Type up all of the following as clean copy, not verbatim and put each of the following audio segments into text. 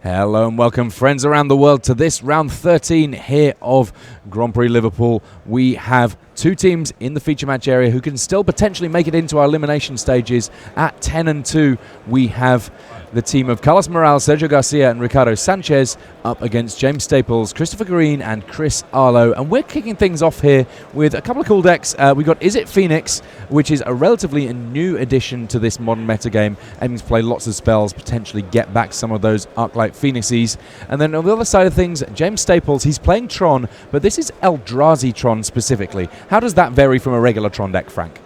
Hello and welcome, friends around the world, to this round 13 here of Grand Prix Liverpool. We have two teams in the feature match area who can still potentially make it into our elimination stages. At 10 and 2, we have the team of Carlos Morales, Sergio Garcia and Ricardo Sanchez up against James Staples, Christopher Green and Chris Arlo. And we're kicking things off here with a couple of cool decks. We've got Is It Phoenix, which is a relatively new addition to this modern metagame, aiming to play lots of spells, potentially get back some of those Arc-like Phoenixes. And then on the other side of things, James Staples, he's playing Tron, but this is Eldrazi Tron specifically. How does that vary from a regular Tron deck, Frank?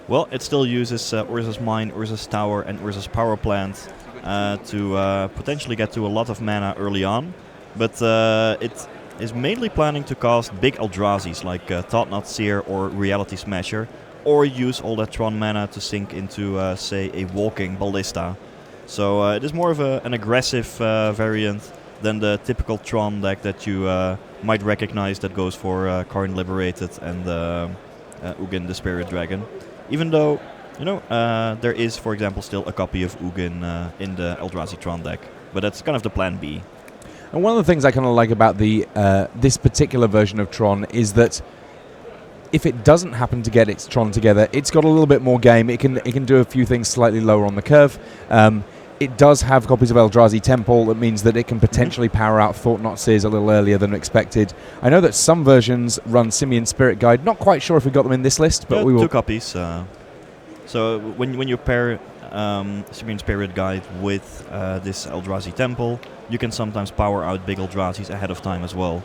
Well, it still uses Urza's Mine, Urza's Tower and Urza's Power Plant to potentially get to a lot of mana early on. But it is mainly planning to cast big Eldrazi's like Thought-Knot Seer or Reality Smasher, or use all that Tron mana to sink into, say, a Walking Ballista. So it is more of an aggressive variant than the typical Tron deck that you might recognize that goes for Karn Liberated and Ugin the Spirit Dragon. Even though, you know, there is, for example, still a copy of Ugin in the Eldrazi Tron deck. But that's kind of the plan B. And one of the things I kind of like about the this particular version of Tron is that if it doesn't happen to get its Tron together, it's got a little bit more game. It can do a few things slightly lower on the curve. It does have copies of Eldrazi Temple. That means that it can potentially power out Thought-Knot Seers a little earlier than expected. I know that some versions run Simian Spirit Guide. Not quite sure if we got them in this list, but we will. 2 copies. So when you pair Simian Spirit Guide with this Eldrazi Temple, you can sometimes power out big Eldrazi's ahead of time as well.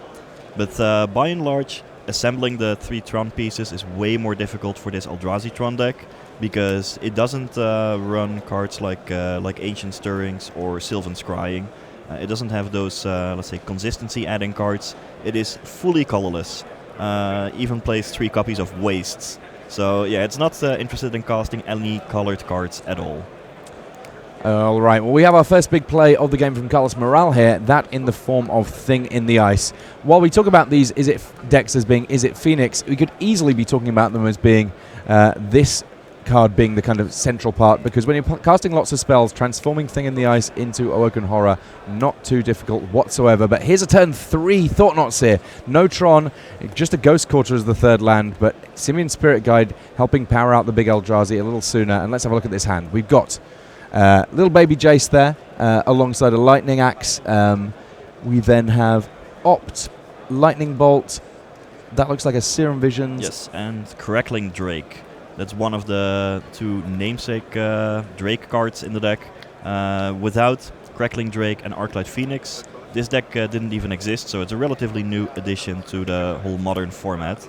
But by and large, assembling the 3 Tron pieces is way more difficult for this Eldrazi Tron deck, because it doesn't run cards like Ancient Stirrings or Sylvan Scrying. It doesn't have those, let's say, consistency-adding cards. It is fully colorless. Even plays 3 copies of Wastes. So yeah, it's not interested in casting any colored cards at all. All right, well, we have our first big play of the game from Carlos Morales here, that in the form of Thing in the Ice. While we talk about these Is It decks as being Is It Phoenix, we could easily be talking about them as being this card being the kind of central part, because when you're casting lots of spells, transforming Thing in the Ice into Awoken Horror, not too difficult whatsoever. But here's a turn 3 Thought-Knot Seer. No Tron, just a Ghost Quarter as the third land, but Simian Spirit Guide helping power out the big Eldrazi a little sooner. And let's have a look at this hand. We've got little baby Jace there, alongside a Lightning Axe. We then have Opt, Lightning Bolt. That looks like a Serum Visions. Yes, and Crackling Drake. That's one of the 2 namesake Drake cards in the deck. Without Crackling Drake and Arclight Phoenix, this deck didn't even exist, so it's a relatively new addition to the whole modern format.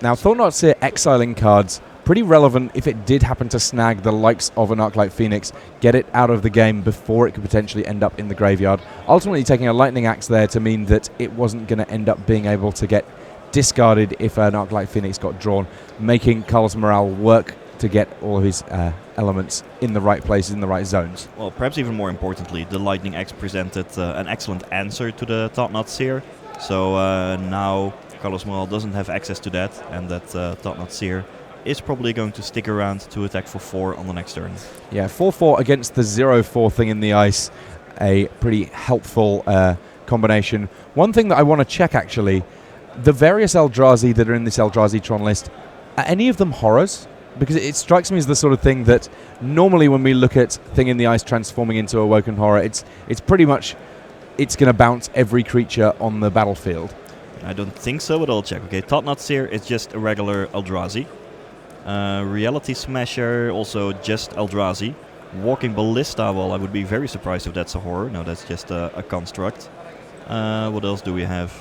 Now, Thought-Knot Seer exiling cards, pretty relevant if it did happen to snag the likes of an Arclight Phoenix, get it out of the game before it could potentially end up in the graveyard. Ultimately taking a Lightning Axe there to mean that it wasn't going to end up being able to get discarded if an Arclight Phoenix got drawn, making Carlos Morales work to get all of his elements in the right places, in the right zones. Well, perhaps even more importantly, the Lightning Axe presented an excellent answer to the Thought-Knot Seer. So now Carlos Morales doesn't have access to that, and that Thought-Knot Seer is probably going to stick around to attack for 4 on the next turn. Yeah, 4/4 against the 0/4 Thing in the Ice. A pretty helpful combination. One thing that I want to check, actually, the various Eldrazi that are in this Eldrazi Tron list, are any of them horrors? Because it strikes me as the sort of thing that normally when we look at Thing in the Ice transforming into Awoken Horror, it's pretty much, it's going to bounce every creature on the battlefield. I don't think so, but I'll check. Okay, Thought-Knot Seer is just a regular Eldrazi. Reality Smasher, also just Eldrazi. Walking Ballista, well, I would be very surprised if that's a horror. No, that's just a construct. What else do we have?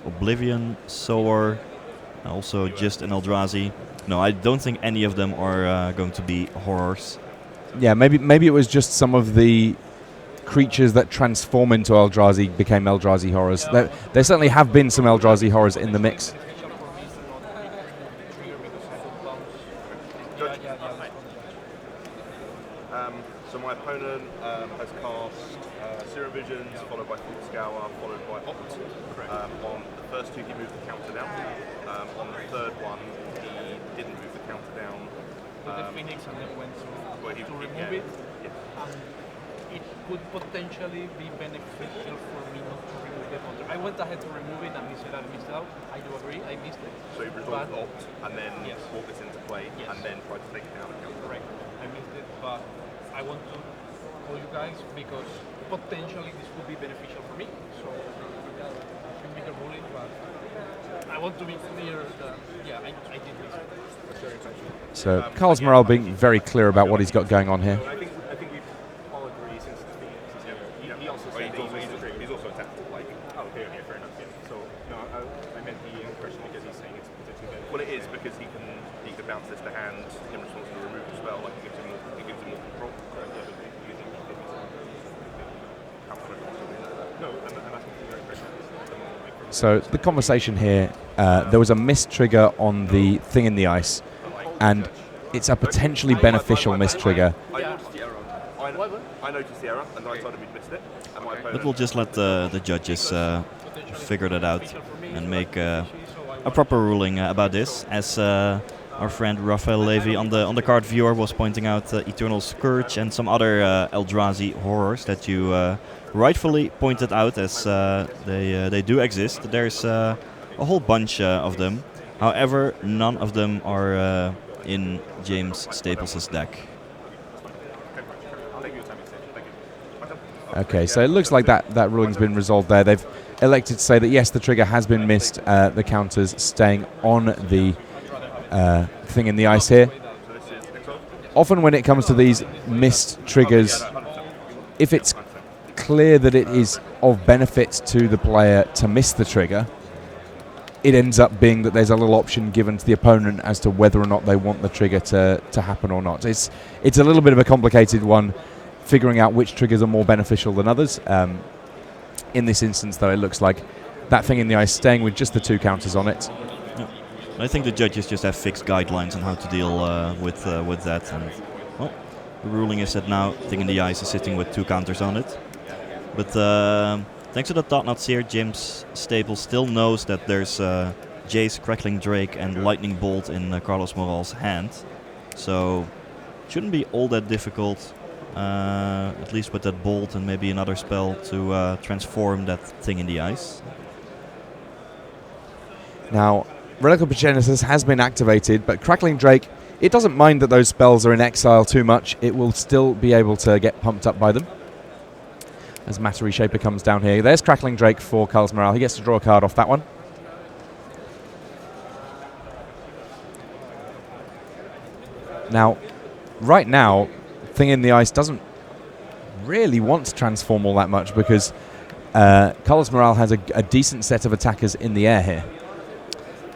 Oblivion, Sower, also just an Eldrazi. No, I don't think any of them are going to be horrors. Yeah, maybe it was just some of the creatures that transform into Eldrazi became Eldrazi horrors. There certainly have been some Eldrazi horrors in the mix. So my opponent has cast Serum Visions, followed by Full Scour, followed by Opt. On the first 2 he moved the counter down. On the third one he didn't move the counter down. put the Phoenix and then went Well, to remove yeah. it. It could potentially be beneficial for me not to remove the counter. I went ahead to remove it and he said I missed it out. I do agree, I missed it. So you resolved opt and then Yes. brought this into play Yes. and then tried to take it down. Correct. I missed it, but I want to call you guys because potentially this could be beneficial for me. So I can make a ruling, but I want to be clear that I did miss it. So Carlos Morel being very clear about what he's got going on here. I think we all agree since the Phoenix is here. He also said He's also attacked. Like, oh, okay, fair enough. Yeah. So no, I meant the impression because he's saying it's potentially better. well, it is because he can bounce this to hand in response to the removal spell. Like, it gives him more control. Correct. Yeah, but do you think he did miss it? How can I possibly know that? No, I'm asking for your impression. So the conversation here, there was a missed trigger on the thing in the ice, and it's a potentially beneficial missed trigger. I noticed the error. I noticed the error, and I told him we'd missed it. And my opponent. But we'll just let the judges figure that out and make a proper ruling about this. As our friend Raphael Levy on the card viewer was pointing out, Eternal Scourge and some other Eldrazi horrors that you rightfully pointed out, as they do exist. There's a whole bunch of them. However, none of them are in James Staples' deck. Okay, so it looks like that ruling's been resolved there. They've elected to say that yes, the trigger has been missed. The counter's staying on the thing in the ice here. Often when it comes to these missed triggers, if it's clear that it is of benefit to the player to miss the trigger, it ends up being that there's a little option given to the opponent as to whether or not they want the trigger to happen or not. It's a little bit of a complicated one, figuring out which triggers are more beneficial than others. In this instance, though, it looks like that thing in the ice staying with just the 2 counters on it. Yeah. I think the judges just have fixed guidelines on how to deal with that. And well, the ruling is that now thing in the ice is sitting with 2 counters on it. But thanks to the Thought-Knot Seer, James Staples still knows that there's Jace, Crackling Drake and Lightning Bolt in Carlos Moral's hand. So shouldn't be all that difficult, at least with that Bolt and maybe another spell to transform that thing in the ice. Now, Relic of Progenitus has been activated, but Crackling Drake, it doesn't mind that those spells are in exile too much. It will still be able to get pumped up by them. As Matter Reshaper comes down here. There's Crackling Drake for Carlos Morel. He gets to draw a card off that one. Now, right now, Thing in the Ice doesn't really want to transform all that much because Carlos Morel has a decent set of attackers in the air here.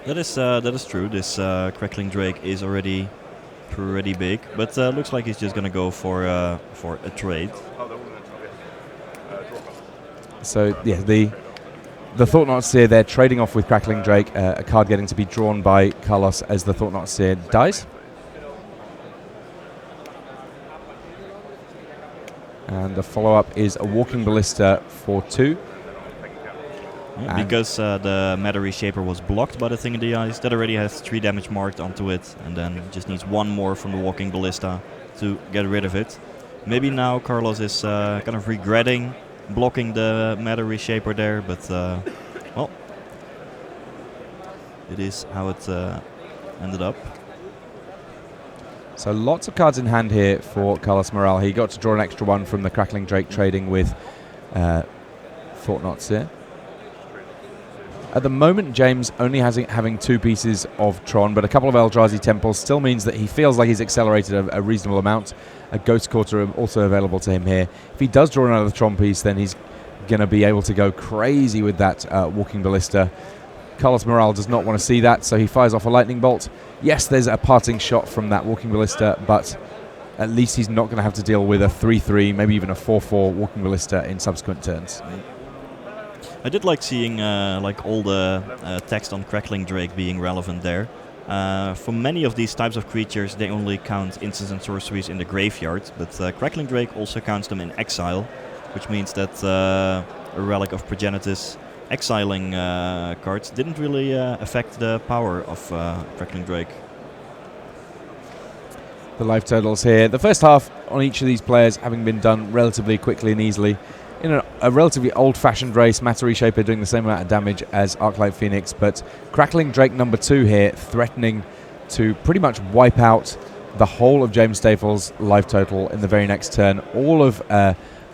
That is true. This Crackling Drake is already pretty big, but looks like he's just gonna go for a trade. So yeah, the Thought-Knot Seer, they're trading off with Crackling Drake, a card getting to be drawn by Carlos as the Thought-Knot Seer dies. And the follow-up is a Walking Ballista for 2. Yeah, because the Matter Reshaper was blocked by the thing in the ice, that already has 3 damage marked onto it, and then just needs 1 more from the Walking Ballista to get rid of it. Maybe now Carlos is kind of regretting blocking the Matter Reshaper there, but well, it is how it ended up. So lots of cards in hand here for Carlos Morel. He got to draw an extra 1 from the Crackling Drake trading with Thought-Knot Seer. At the moment, James only having 2 pieces of Tron, but a couple of Eldrazi Temples still means that he feels like he's accelerated a reasonable amount. A Ghost Quarter also available to him here. If he does draw another Tron piece, then he's going to be able to go crazy with that Walking Ballista. Carlos Morel does not want to see that, so he fires off a Lightning Bolt. Yes, there's a parting shot from that Walking Ballista, but at least he's not going to have to deal with a 3-3, maybe even a 4-4 Walking Ballista in subsequent turns. I did like seeing like all the text on Crackling Drake being relevant there. For many of these types of creatures, they only count instants and sorceries in the graveyard, but Crackling Drake also counts them in exile, which means that a Relic of Progenitus exiling cards didn't really affect the power of Crackling Drake. the life totals here. The first half on each of these players having been done relatively quickly and easily. In a relatively old-fashioned race, Matari Shaper doing the same amount of damage as Arclight Phoenix, but Crackling Drake number 2 here, threatening to pretty much wipe out the whole of James Staples' life total in the very next turn. All of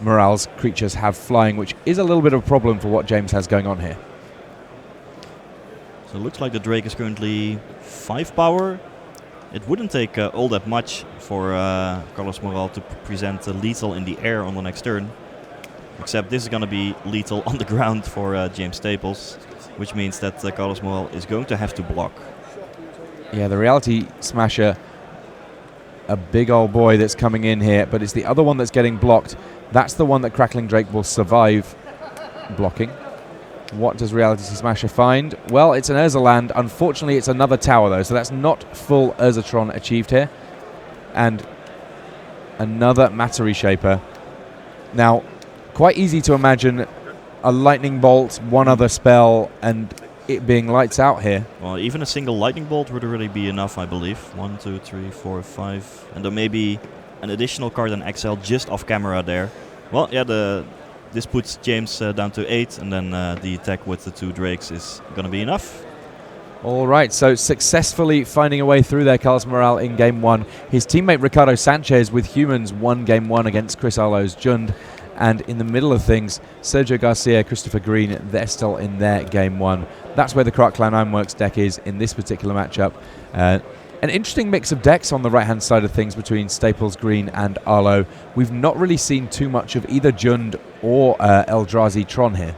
Morale's creatures have flying, which is a little bit of a problem for what James has going on here. So it looks like the Drake is currently 5 power. It wouldn't take all that much for Carlos Morale to present lethal in the air on the next turn. Except this is going to be lethal on the ground for James Staples, which means that Carlos Morale is going to have to block. Yeah, the Reality Smasher, a big old boy that's coming in here, but it's the other one that's getting blocked. That's the one that Crackling Drake will survive blocking. What does Reality Smasher find? Well, it's an Urza land. Unfortunately, it's another tower, though, so that's not full Urzatron achieved here. And another Matari Shaper. Now, quite easy to imagine a lightning bolt, one other spell, and it being lights out here. Well, even a single lightning bolt would already be enough, I believe. 1, 2, 3, 4, 5. And then maybe an additional card and XL just off camera there. Well, yeah, this puts James down to 8, and then the attack with the 2 Drakes is going to be enough. All right, so successfully finding a way through there, Carlos Morale in Game 1. His teammate Ricardo Sanchez with Humans won Game 1 against Chris Arlo's Jund. And in the middle of things, Sergio Garcia, Christopher Green, they're still in their Game 1. That's where the Croc Clan Ironworks deck is in this particular matchup. An interesting mix of decks on the right-hand side of things between Staples, Green, and Arlo. We've not really seen too much of either Jund or Eldrazi Tron here.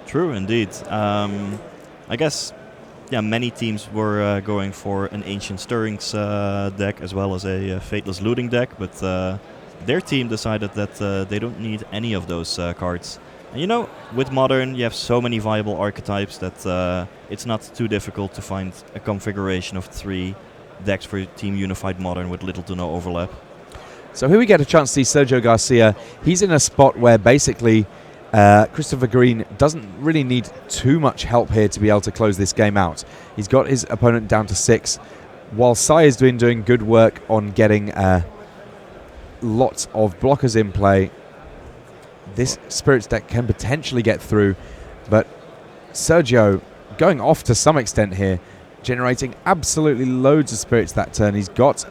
True, indeed. I guess, yeah, many teams were going for an Ancient Stirrings deck as well as a Fateless Looting deck, but their team decided that they don't need any of those cards. And you know, with Modern, you have so many viable archetypes that it's not too difficult to find a configuration of 3 decks for Team Unified Modern with little to no overlap. So here we get a chance to see Sergio Garcia. He's in a spot where basically Christopher Green doesn't really need too much help here to be able to close this game out. He's got his opponent down to 6, while Sai is doing good work on getting lots of blockers in play. This Spirits deck can potentially get through, but Sergio going off to some extent here, generating absolutely loads of Spirits that turn. He's got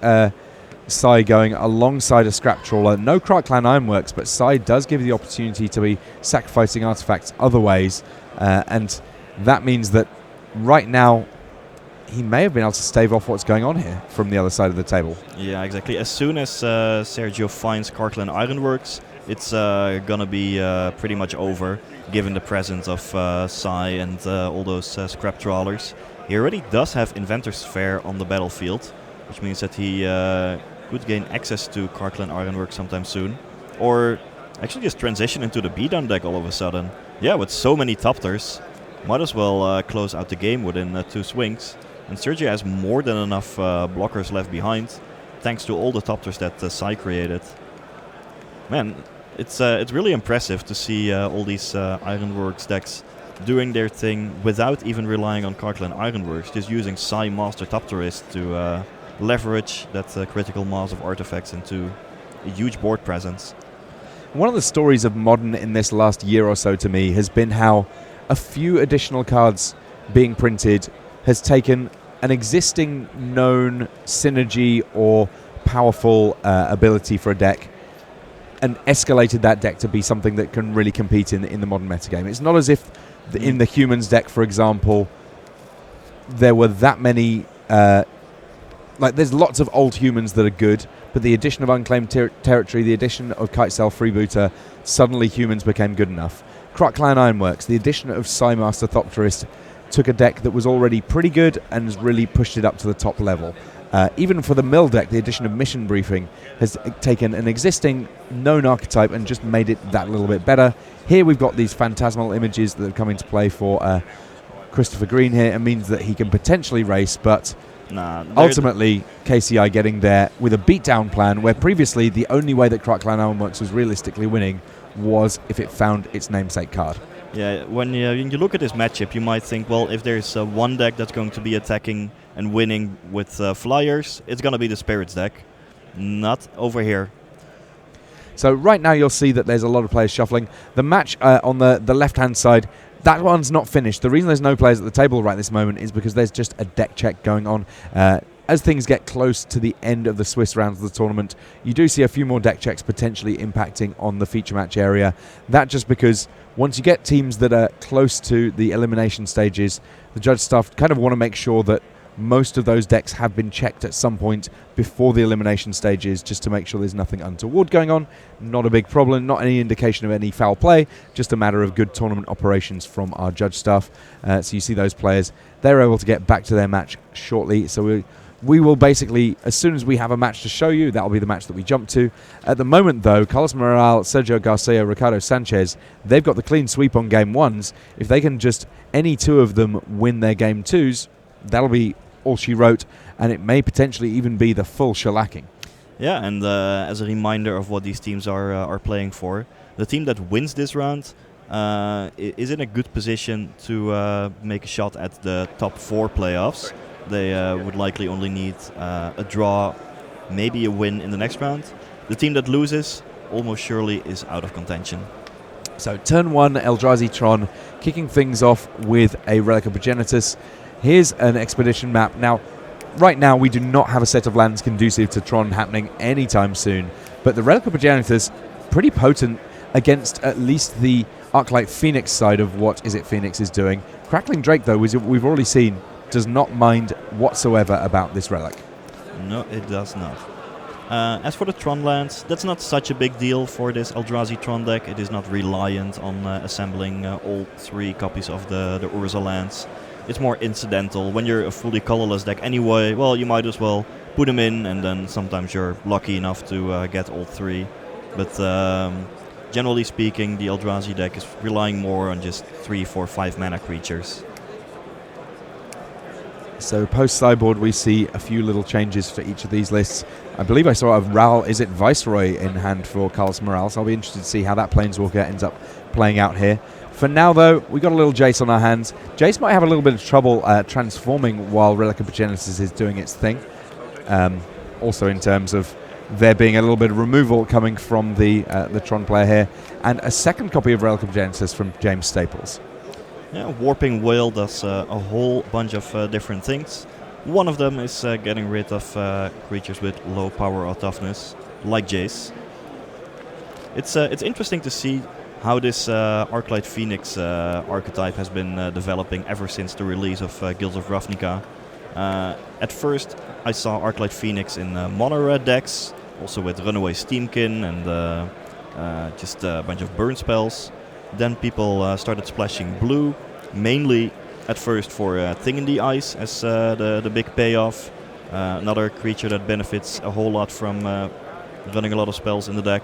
Sai going alongside a Scrap Trawler. No Croc Clan Ironworks, but Sai does give you the opportunity to be sacrificing artifacts other ways, and that means that right now he may have been able to stave off what's going on here from the other side of the table. Yeah, exactly. As soon as Sergio finds Carclan Ironworks, it's gonna be pretty much over, given the presence of Sai and all those scrap trawlers. He already does have Inventor's Fair on the battlefield, which means that he could gain access to Carclan Ironworks sometime soon. Or actually just transition into the beatdown deck all of a sudden. Yeah, with so many Topters, might as well close out the game within 2 swings. And Sergio has more than enough blockers left behind, thanks to all the Topters that Sai created. Man, it's really impressive to see all these Ironworks decks doing their thing without even relying on Carclan Ironworks, just using Sai Master Topterist to leverage that critical mass of artifacts into a huge board presence. One of the stories of Modern in this last year or so to me has been how a few additional cards being printed has taken an existing known synergy or powerful ability for a deck and escalated that deck to be something that can really compete in the Modern metagame. It's not as if in the Humans deck, for example, there were that many... there's lots of old Humans that are good, but the addition of Unclaimed Territory, the addition of Kitesail Freebooter, suddenly Humans became good enough. Croc Clan Ironworks, the addition of Psymaster Thopterist took a deck that was already pretty good and has really pushed it up to the top level. Even for the Mill deck, the addition of Mission Briefing has taken an existing known archetype and just made it that little bit better. Here we've got these phantasmal images that have come into play for Christopher Green here, and means that he can potentially race, but ultimately KCI getting there with a beatdown plan, where previously the only way that Croc Clan Ironworks was realistically winning was if it found its namesake card. Yeah, when you look at this matchup, you might think, well, if there's one deck that's going to be attacking and winning with flyers, it's going to be the Spirits deck. Not over here. So right now you'll see that there's a lot of players shuffling. The match on the left-hand side, that one's not finished. The reason there's no players at the table right this moment is because there's just a deck check going on. As things get close to the end of the Swiss rounds of the tournament, you do see a few more deck checks potentially impacting on the feature match area. That just because once you get teams that are close to the elimination stages, the judge staff kind of want to make sure that most of those decks have been checked at some point before the elimination stages, just to make sure there's nothing untoward going on. Not a big problem, not any indication of any foul play, just a matter of good tournament operations from our judge staff. So you see those players, they're able to get back to their match shortly. So we will basically, as soon as we have a match to show you, that'll be the match that we jump to. At the moment, though, Carlos Morales, Sergio Garcia, Ricardo Sanchez, they've got the clean sweep on game ones. If they can just, any two of them win their game twos, that'll be all she wrote, and it may potentially even be the full shellacking. Yeah, and as a reminder of what these teams are playing for, the team that wins this round is in a good position to make a shot at the top 4 playoffs. They would likely only need a draw, maybe a win in the next round. The team that loses almost surely is out of contention. So turn 1, Eldrazi Tron, kicking things off with a Relic of Progenitus. Here's an expedition map. Now, right now we do not have a set of lands conducive to Tron happening anytime soon, but the Relic of Progenitus, pretty potent against at least the Arclight Phoenix side of what Is It Phoenix is doing. Crackling Drake, though, we've already seen, does not mind whatsoever about this relic. No, it does not. As for the Tron lands, that's not such a big deal for this Eldrazi Tron deck. It is not reliant on assembling all 3 copies of the Urza lands. It's more incidental. When you're a fully colorless deck anyway, well, you might as well put them in, and then sometimes you're lucky enough to get all 3. But generally speaking, the Eldrazi deck is relying more on just 3, 4, 5 mana creatures. So post-sideboard, we see a few little changes for each of these lists. I believe I saw a Ral, is it Viceroy in hand for Carlos Morales. I'll be interested to see how that Planeswalker ends up playing out here. For now, though, we got a little Jace on our hands. Jace might have a little bit of trouble transforming while Relic of Progenitus is doing its thing. Also in terms of there being a little bit of removal coming from the Tron player here. And a second copy of Relic of Progenitus from James Staples. Yeah, Warping Whale does a whole bunch of different things. One of them is getting rid of creatures with low power or toughness, like Jace. It's interesting to see how this Arclight Phoenix archetype has been developing ever since the release of Guilds of Ravnica. At first, I saw Arclight Phoenix in mono-red decks, also with Runaway Steamkin and just a bunch of burn spells. Then people started splashing blue, mainly at first for Thing in the Ice as the big payoff. Another creature that benefits a whole lot from running a lot of spells in the deck.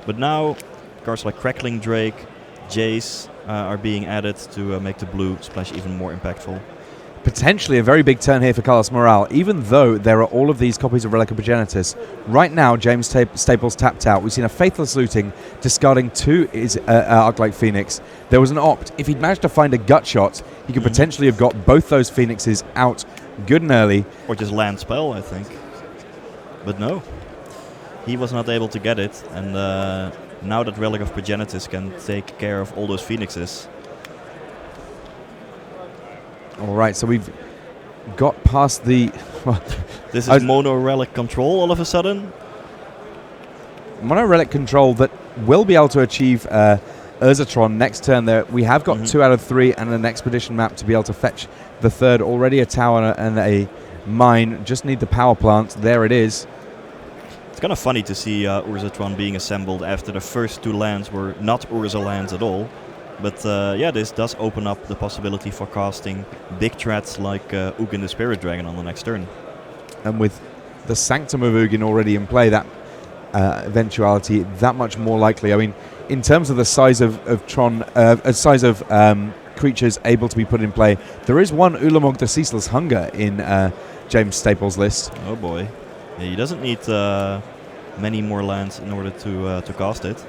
But now cards like Crackling Drake, Jace are being added to make the blue splash even more impactful. Potentially a very big turn here for Carlos Morales, even though there are all of these copies of Relic of Progenitus. Right now, James Staples tapped out. We've seen a Faithless Looting, discarding 2 Arclight Phoenix. There was an opt. If he'd managed to find a gut shot, he could potentially have got both those Phoenixes out good and early. Or just land spell, I think. But no, he was not able to get it. And now that Relic of Progenitus can take care of all those Phoenixes. All right, so we've got past the... This is Mono Relic control all of a sudden. Mono Relic control that will be able to achieve Urzatron next turn. There, we have got 2 out of 3 and an expedition map to be able to fetch the third. Already a tower and a mine. Just need the power plant. There it is. It's kind of funny to see Urzatron being assembled after the first 2 lands were not Urza lands at all. But yeah, this does open up the possibility for casting big threats like Ugin the Spirit Dragon on the next turn. And with the Sanctum of Ugin already in play, that eventuality that much more likely. I mean, in terms of the size of Tron, size of creatures able to be put in play, there is one Ulamog the Ceaseless Hunger in James Staples' list. Oh boy. Yeah, he doesn't need many more lands in order to cast it.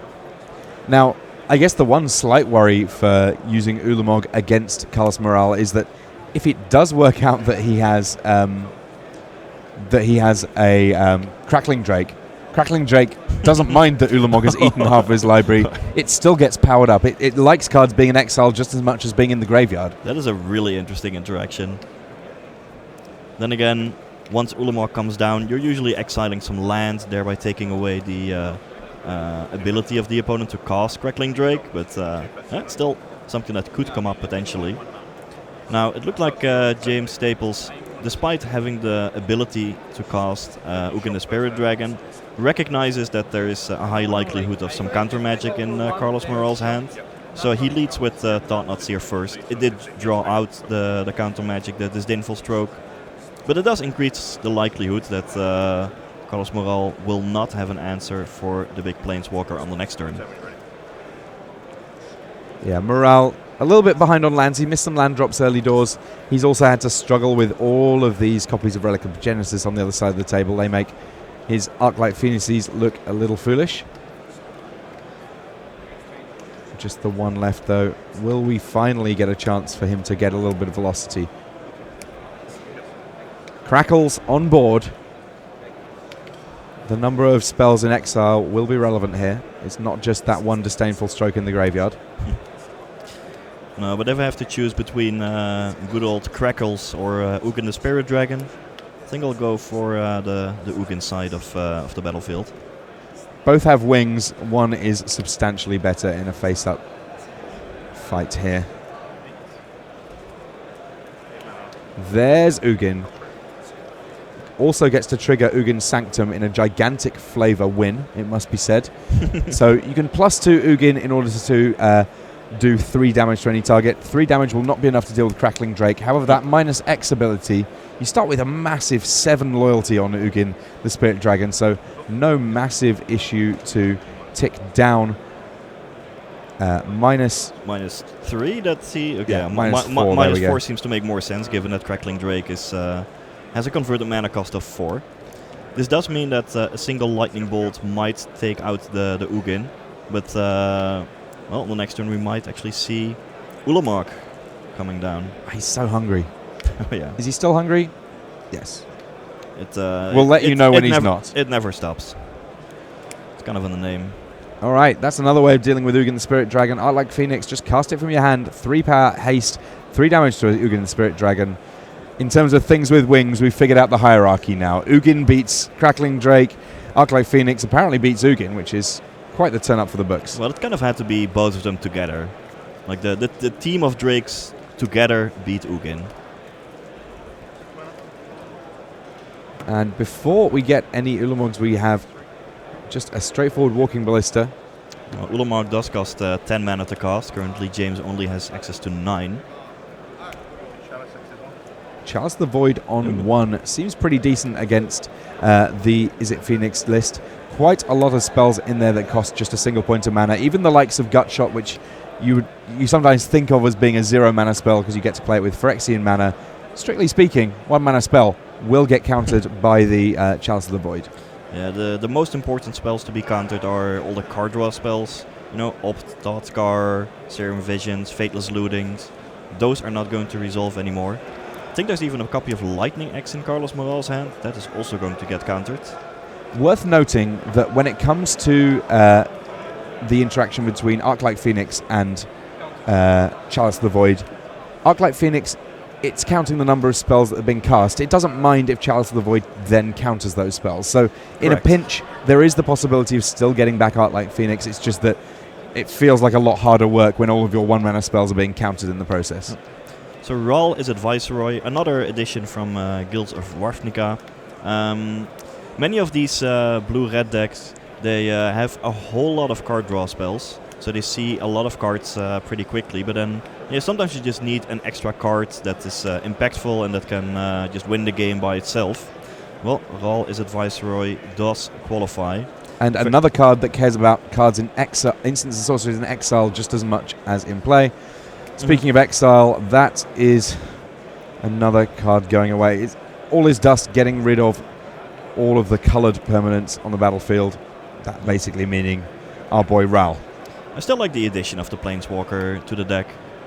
Now, I guess the one slight worry for using Ulamog against Carlos Morales is that if it does work out that he has a Crackling Drake, Crackling Drake doesn't mind that Ulamog has eaten half of his library. It still gets powered up. It likes cards being in exile just as much as being in the graveyard. That is a really interesting interaction. Then again, once Ulamog comes down, you're usually exiling some land, thereby taking away the ability of the opponent to cast Crackling Drake, but it's still something that could come up potentially. Now, it looked like James Staples, despite having the ability to cast Ugin the Spirit Dragon, recognizes that there is a high likelihood of some counter magic in Carlos Moral's hand. So he leads with Thought-Knot Seer first. It did draw out the counter magic, the Disdainful Stroke, but it does increase the likelihood that Carlos Moral will not have an answer for the big Planeswalker on the next turn. Yeah, Morale a little bit behind on lands. He missed some land drops early doors. He's also had to struggle with all of these copies of Relic of Genesis on the other side of the table. They make his Arclight Phoenixes look a little foolish. Just the one left, though. Will we finally get a chance for him to get a little bit of velocity? Crackles on board. The number of spells in exile will be relevant here. It's not just that one Disdainful Stroke in the graveyard. No, but if I have to choose between good old Crackles or Ugin the Spirit Dragon, I think I'll go for the Ugin side of the battlefield. Both have wings. One is substantially better in a face-up fight here. There's Ugin. Also gets to trigger Ugin's Sanctum in a gigantic flavor win, it must be said. So you can +2 Ugin in order to do 3 damage to any target. 3 damage will not be enough to deal with Crackling Drake. However, that -X ability, you start with a massive 7 loyalty on Ugin, the Spirit Dragon, so no massive issue to tick down. -3, that's he. Okay, yeah, -4. -4 seems to make more sense given that Crackling Drake is has a converted mana cost of 4. This does mean that a single Lightning Bolt might take out the Ugin, but well, the next turn we might actually see Ulamog coming down. He's so hungry. Yeah. Is he still hungry? Yes. We'll let you know when he's not. It never stops. It's kind of in the name. All right, that's another way of dealing with Ugin the Spirit Dragon. Arclight Phoenix, just cast it from your hand. 3 power, haste, 3 damage to Ugin the Spirit Dragon. In terms of things with wings, we've figured out the hierarchy now. Ugin beats Crackling Drake. Arclight Phoenix apparently beats Ugin, which is quite the turn up for the books. Well, it kind of had to be both of them together. Like the team of Drakes together beat Ugin. And before we get any Ulamogs, we have just a straightforward Walking Ballista. Well, Ulamog does cost 10 mana to cast. Currently, James only has access to 9. Chalice the Void on 1 seems pretty decent against the Phoenix list. Quite a lot of spells in there that cost just a single point of mana. Even the likes of Gutshot, which you sometimes think of as being a 0 mana spell because you get to play it with Phyrexian mana. Strictly speaking, 1 mana spell will get countered by the Chalice of the Void. Yeah, the most important spells to be countered are all the card draw spells. You know, Opt, Thoughtscar, Serum Visions, Fateless Lootings. Those are not going to resolve anymore. I think there's even a copy of Lightning Axe in Carlos Moral's hand. That is also going to get countered. Worth noting that when it comes to the interaction between Arclight Phoenix and Chalice of the Void, Arclight Phoenix, it's counting the number of spells that have been cast. It doesn't mind if Chalice of the Void then counters those spells. So in a pinch, there is the possibility of still getting back Arclight Phoenix. It's just that it feels like a lot harder work when all of your 1 mana spells are being countered in the process. So Ral is Adviceroy, another addition from Guilds of Ravnica. Many of these blue-red decks, they have a whole lot of card draw spells. So they see a lot of cards pretty quickly, but then sometimes you just need an extra card that is impactful and that can just win the game by itself. Well, Ral is Adviceroy does qualify. And another card that cares about cards in exile, instants and sorceries in exile just as much as in play. Speaking of exile, that is another card going away. All is Dust getting rid of all of the coloured permanents on the battlefield. That basically meaning our boy Ral. I still like the addition of the Planeswalker to the deck.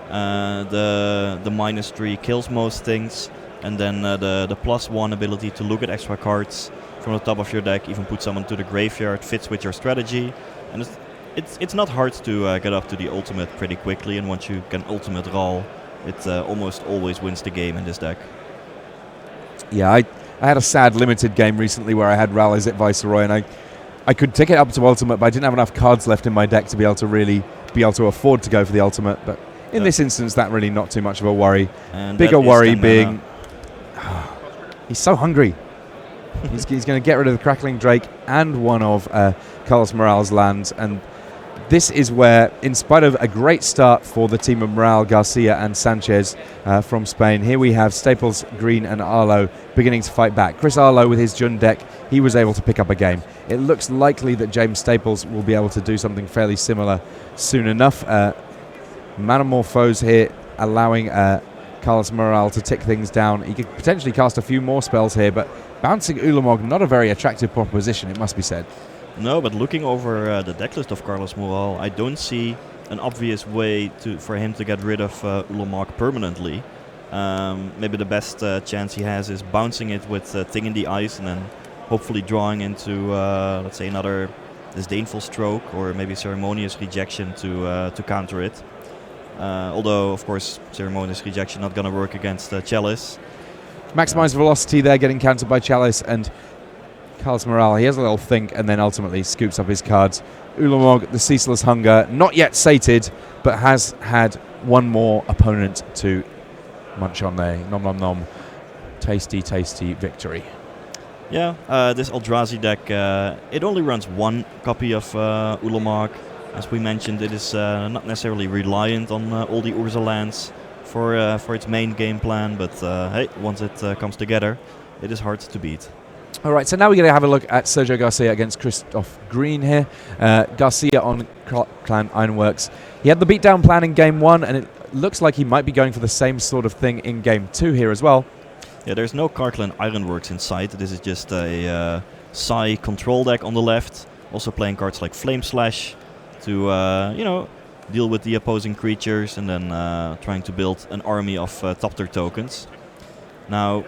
The -3 kills most things. and then the +1 ability to look at extra cards from the top of your deck, even put someone to the graveyard, fits with your strategy, and it's not hard to get up to the ultimate pretty quickly, and once you can ultimate Ral, it almost always wins the game in this deck. Yeah, I had a sad limited game recently where I had Ral as it Viceroy, and I could take it up to ultimate, but I didn't have enough cards left in my deck to be able to really be able to afford to go for the ultimate. But in this instance, that really not too much of a worry. And Bigger worry being he's so hungry. he's going to get rid of the Crackling Drake and one of Carlos Morales' lands, and this is where, in spite of a great start for the team of Morale, Garcia and Sanchez from Spain, here we have Staples, Green and Arlo beginning to fight back. Chris Arlo with his Jund deck, he was able to pick up a game. It looks likely that James Staples will be able to do something fairly similar soon enough. Manamorphose here allowing Carlos Morale to tick things down. He could potentially cast a few more spells here, but bouncing Ulamog, not a very attractive proposition, it must be said. No, but looking over the decklist of Carlos Morale, I don't see an obvious way for him to get rid of Ulamog permanently. Maybe the best chance he has is bouncing it with Thing in the Ice and then hopefully drawing into, let's say, another Disdainful Stroke or maybe Ceremonious Rejection to counter it. Although, of course, Ceremonious Rejection not going to work against Chalice. Maximize velocity there, getting countered by Chalice, and Carlos Morale, he has a little think and then ultimately scoops up his cards. Ulamog, the Ceaseless Hunger, not yet sated, but has had one more opponent to munch on there. Nom nom nom. Tasty, tasty victory. Yeah, this Eldrazi deck, it only runs one copy of Ulamog. As we mentioned, it is not necessarily reliant on all the Urza lands for its main game plan, but hey, once it comes together, it is hard to beat. All right, so now we're going to have a look at Sergio Garcia against Christoph Green here. Garcia on Clan Ironworks. He had the beatdown plan in Game 1, and it looks like he might be going for the same sort of thing in Game 2 here as well. Yeah, there's no Clan Ironworks in sight. This is just a Psy control deck on the left. Also playing cards like Flame Slash to, deal with the opposing creatures, and then trying to build an army of Topter tokens. Now,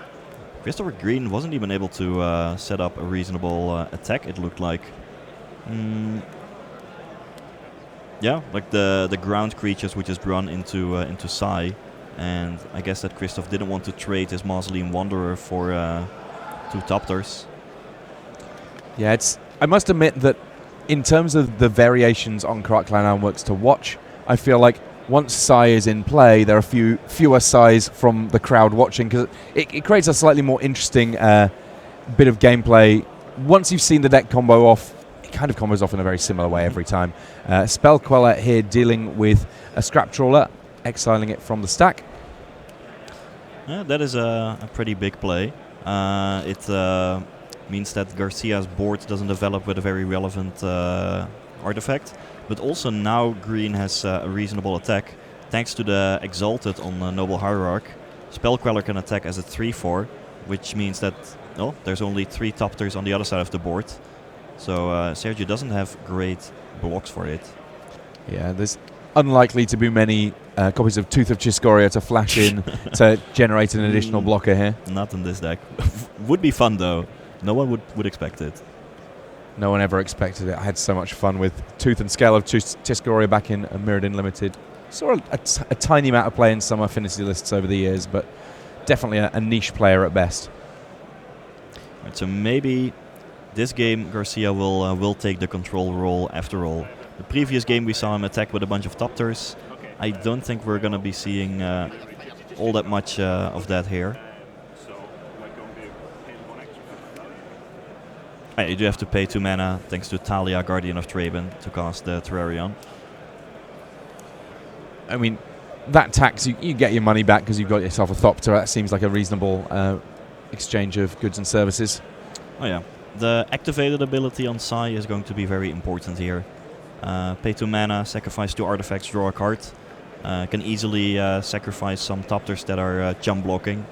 Christopher Green wasn't even able to set up a reasonable attack, it looked like. Yeah, like the ground creatures would just run into Psy, and I guess that Christoph didn't want to trade his Mausoleum Wanderer for 2 Topters. Yeah, I must admit that in terms of the variations on Clan Ironworks to watch, I feel like once Psy is in play, there are fewer Psys from the crowd watching, because it creates a slightly more interesting bit of gameplay. Once you've seen the deck combo off, it kind of combos off in a very similar way every time. Spell Queller here dealing with a Scrap Trawler, exiling it from the stack. Yeah, that is a pretty big play. It means that Garcia's board doesn't develop with a very relevant artifact. But also now Green has a reasonable attack. Thanks to the Exalted on Noble Hierarch, Spell Queller can attack as a 3/4, which means that there's only 3 Topters on the other side of the board. So Sergio doesn't have great blocks for it. Yeah, there's unlikely to be many copies of Tooth of Chiscoria to flash in to generate an additional blocker here. Not in this deck. Would be fun though. No one would expect it. No one ever expected it. I had so much fun with Tooth and Scale of Chiscoria back in Mirrodin Limited. Saw a tiny amount of play in some affinity lists over the years, but definitely a niche player at best. Right, so maybe this game Garcia will take the control role after all. The previous game we saw him attack with a bunch of Topters. I don't think we're going to be seeing all that much of that here. You do have to pay 2 mana thanks to Talia, Guardian of Traben, to cast the Terrarion. I mean, that tax, you get your money back because you've got yourself a Thopter. That seems like a reasonable exchange of goods and services. Oh yeah. The activated ability on Psy is going to be very important here. Pay 2 mana, sacrifice 2 artifacts, draw a card. Can easily sacrifice some Topters that are chum blocking.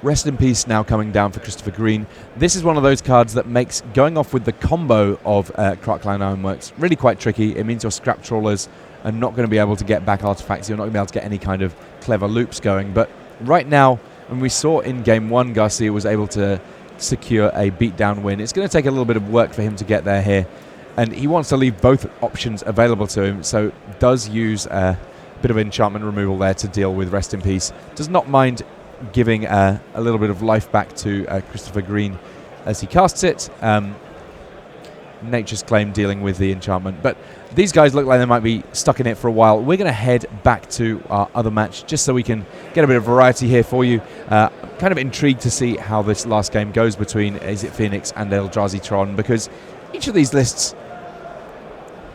Rest in Peace now coming down for Christopher Green. This is one of those cards that makes going off with the combo of Clan Ironworks really quite tricky. It means your Scrap Trawlers are not going to be able to get back artifacts. You're not going to be able to get any kind of clever loops going. But right now, And we saw in Game 1, Garcia was able to secure a beatdown win. It's going to take a little bit of work for him to get there here. And he wants to leave both options available to him, so does use a bit of enchantment removal there to deal with Rest in Peace. Does not mind giving a little bit of life back to Christopher Green as he casts it. Nature's Claim dealing with the enchantment. But these guys look like they might be stuck in it for a while. We're going to head back to our other match just so we can get a bit of variety here for you. Kind of intrigued to see how this last game goes between Is It Phoenix and Eldrazi Tron, because each of these lists,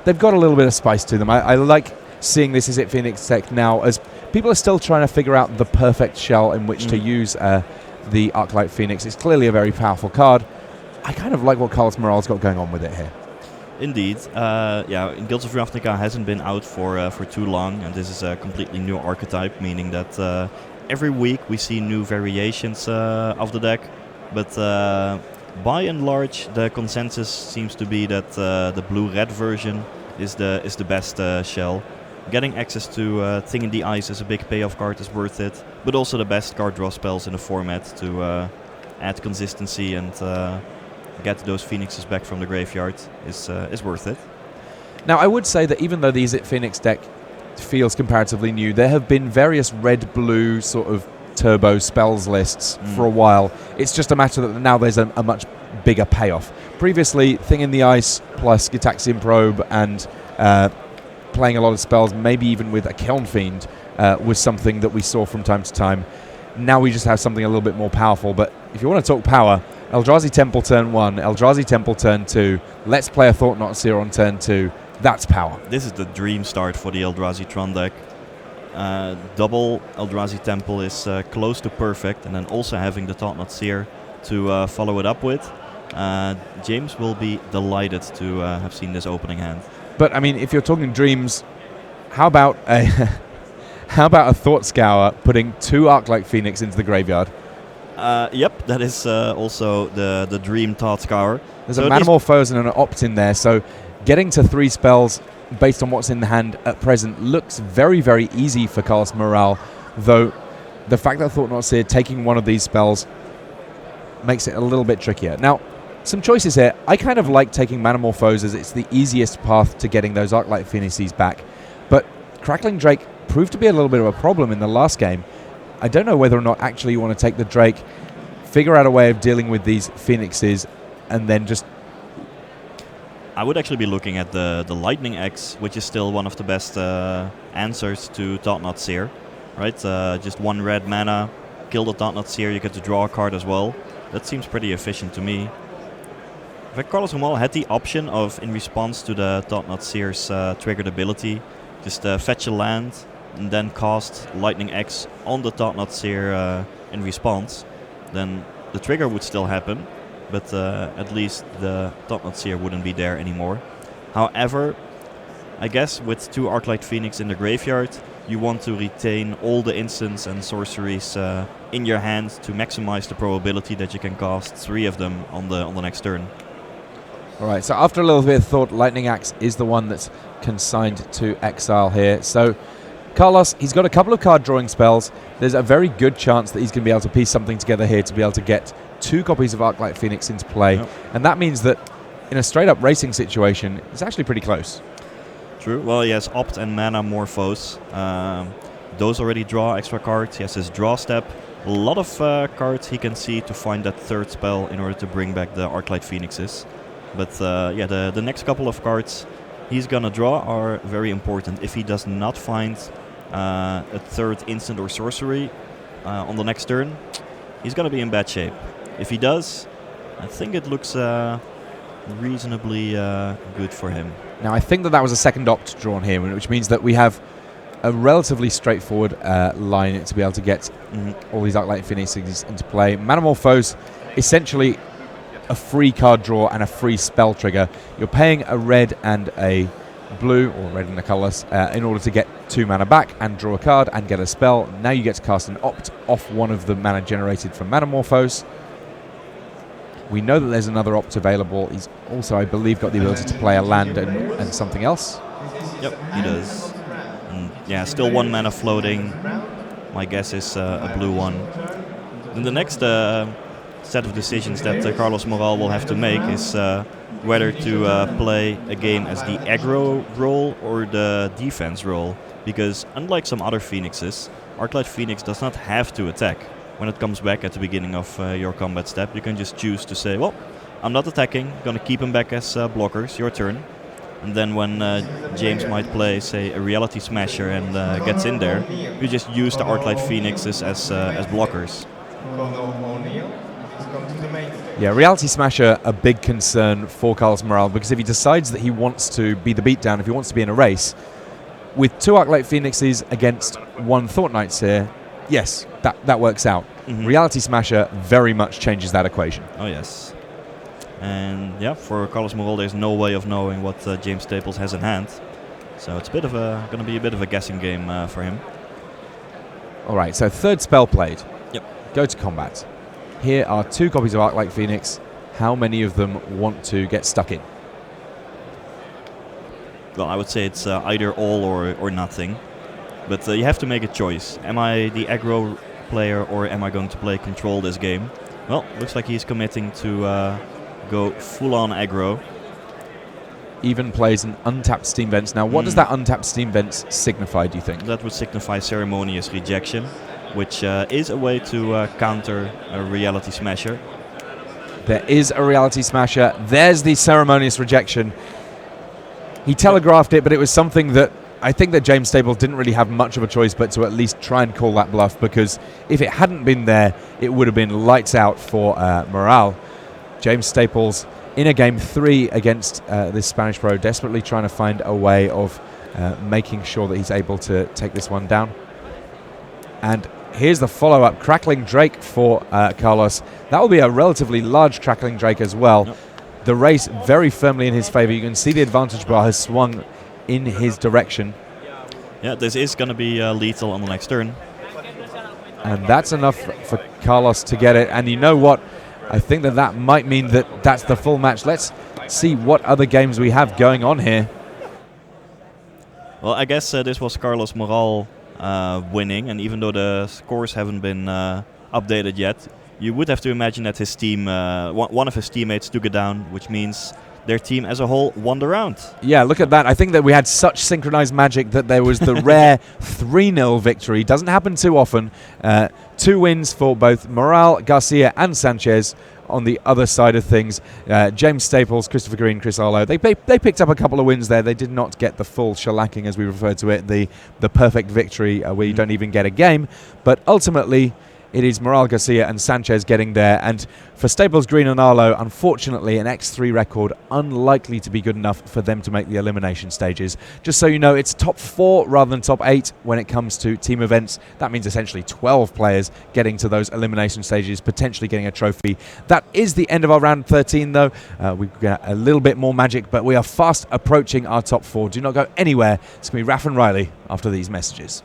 they've got a little bit of spice to them. I like seeing this Is It Phoenix deck now, as people are still trying to figure out the perfect shell in which to use the Arclight Phoenix. It's clearly a very powerful card. I kind of like what Carlos Morales got going on with it here. Indeed. Guilds of Ravnica hasn't been out for too long, and this is a completely new archetype, meaning that every week we see new variations of the deck. But by and large, the consensus seems to be that the blue-red version is the best shell. Getting access to Thing in the Ice as a big payoff card is worth it, but also the best card draw spells in the format to add consistency and get those Phoenixes back from the graveyard is worth it. Now, I would say that even though the Is It Phoenix deck feels comparatively new, there have been various red-blue sort of turbo spells lists for a while. It's just a matter that now there's a much bigger payoff. Previously, Thing in the Ice plus Gitaxian Probe and playing a lot of spells, maybe even with a Kiln Fiend, was something that we saw from time to time. Now we just have something a little bit more powerful. But if you want to talk power, Eldrazi Temple turn 1, Eldrazi Temple turn 2, let's play a Thought-Knot Seer on turn 2. That's power. This is the dream start for the Eldrazi Tron deck. Double Eldrazi Temple is close to perfect, and then also having the Thought-Knot Seer to follow it up with. James will be delighted to have seen this opening hand. But I mean, if you're talking dreams, how about a Thought Scour putting 2 Arclight Phoenix into the graveyard? Yep, that is also the dream Thought Scour. There's a Manamorphose and an Opt in there, so getting to 3 spells based on what's in the hand at present looks very, very easy for Carlos Morale, though the fact that Thought-Knot Seer taking one of these spells makes it a little bit trickier. Now, some choices here. I kind of like taking Manamorphose as it's the easiest path to getting those Arclight Phoenixes back, but Crackling Drake proved to be a little bit of a problem in the last game. I don't know whether or not actually you want to take the Drake, figure out a way of dealing with these Phoenixes, and then just... I would actually be looking at the Lightning Axe, which is still one of the best answers to Thought-Knot Seer. Right? Just 1 red mana, kill the Thought-Knot Seer, you get to draw a card as well. That seems pretty efficient to me. In fact, Carlos Humal had the option of, in response to the Thought-Knot Seer's triggered ability, just fetch a land and then cast Lightning Axe on the Thought-Knot Seer in response. Then the trigger would still happen, but at least the Thought-Knot Seer wouldn't be there anymore. However, I guess with 2 Arclight Phoenix in the graveyard, you want to retain all the instants and sorceries in your hand to maximize the probability that you can cast 3 of them on the next turn. Alright, so after a little bit of thought, Lightning Axe is the one that's consigned to exile here. So Carlos, he's got a couple of card drawing spells. There's a very good chance that he's going to be able to piece something together here to be able to get 2 copies of Arclight Phoenix into play. Yep. And that means that in a straight-up racing situation, it's actually pretty close. True. Well, he has Opt and Manamorphose. Those already draw extra cards. He has his draw step. A lot of cards he can see to find that 3rd spell in order to bring back the Arclight Phoenixes. But the next couple of cards he's gonna draw are very important. If he does not find a 3rd instant or sorcery on the next turn, he's gonna be in bad shape. If he does, I think it looks reasonably good for him. Now, I think that was a 2nd Opt drawn here, which means that we have a relatively straightforward line to be able to get all these Arclight Phoenixes into play. Manamorphose, essentially a free card draw and a free spell trigger. You're paying a red and a blue, or red and a colorless, in order to get 2 mana back and draw a card and get a spell. Now you get to cast an Opt off one of the mana generated from Manamorphose. We know that there's another Opt available. He's also, I believe, got the ability to play a land and something else. Yep, he does. And yeah, still 1 mana floating. My guess is a blue one. And the next set of decisions that Carlos Moral will have to make is whether to play a game as the aggro role or the defense role. Because unlike some other Phoenixes, Arclight Phoenix does not have to attack. When it comes back at the beginning of your combat step, you can just choose to say, well, I'm not attacking, gonna keep them back as blockers, your turn. And then when James might play, say, a Reality Smasher and gets in there, you just use the Arclight Phoenixes as blockers. Yeah, Reality Smasher, a big concern for Carlos Moral, because if he decides that he wants to be the beatdown, if he wants to be in a race, with 2 Arclight Phoenixes against 1 Thought Knights here, yes, that works out. Reality Smasher very much changes that equation. Oh, yes. And yeah, for Carlos Moral, there's no way of knowing what James Staples has in hand. So it's going to be a bit of a guessing game for him. All right, so 3rd spell played. Yep. Go to combat. Here are 2 copies of Arclight Phoenix. How many of them want to get stuck in? Well, I would say it's either all or nothing. But you have to make a choice. Am I the aggro player or am I going to play control this game? Well, looks like he's committing to go full-on aggro. Even plays an untapped Steam Vents. Now, what does that untapped Steam Vents signify, do you think? That would signify Ceremonious Rejection, which is a way to counter a Reality Smasher. There is a Reality Smasher. There's the Ceremonious Rejection. He telegraphed it, but it was something that I think that James Staples didn't really have much of a choice but to at least try and call that bluff, because if it hadn't been there, it would have been lights out for Moral. James Staples in a game 3 against this Spanish pro, desperately trying to find a way of making sure that he's able to take this one down. And here's the follow-up, Crackling Drake for Carlos. That will be a relatively large Crackling Drake as well. Yep. The race very firmly in his favor. You can see the advantage bar has swung in his direction. Yeah, this is going to be lethal on the next turn. And that's enough for Carlos to get it. And you know what? I think that might mean that that's the full match. Let's see what other games we have going on here. Well, I guess this was Carlos Moral winning, and even though the scores haven't been updated yet, you would have to imagine that his team, one of his teammates took it down, which means their team as a whole won the round. Yeah, look at that. I think that we had such synchronized magic that there was the rare 3-0 victory. Doesn't happen too often. 2 wins for both Moral, Garcia and Sanchez. On the other side of things, James Staples, Christopher Green, Chris Arlo, they picked up a couple of wins there. They did not get the full shellacking, as we refer to it, the perfect victory where you don't even get a game. But ultimately, it is Moral, Garcia and Sanchez getting there. And for Staples, Green and Arlo, unfortunately, an X3 record unlikely to be good enough for them to make the elimination stages. Just so you know, it's top 4 rather than top 8 when it comes to team events. That means essentially 12 players getting to those elimination stages, potentially getting a trophy. That is the end of our round 13, though. We've got a little bit more magic, but we are fast approaching our top 4. Do not go anywhere. It's going to be Raf and Riley after these messages.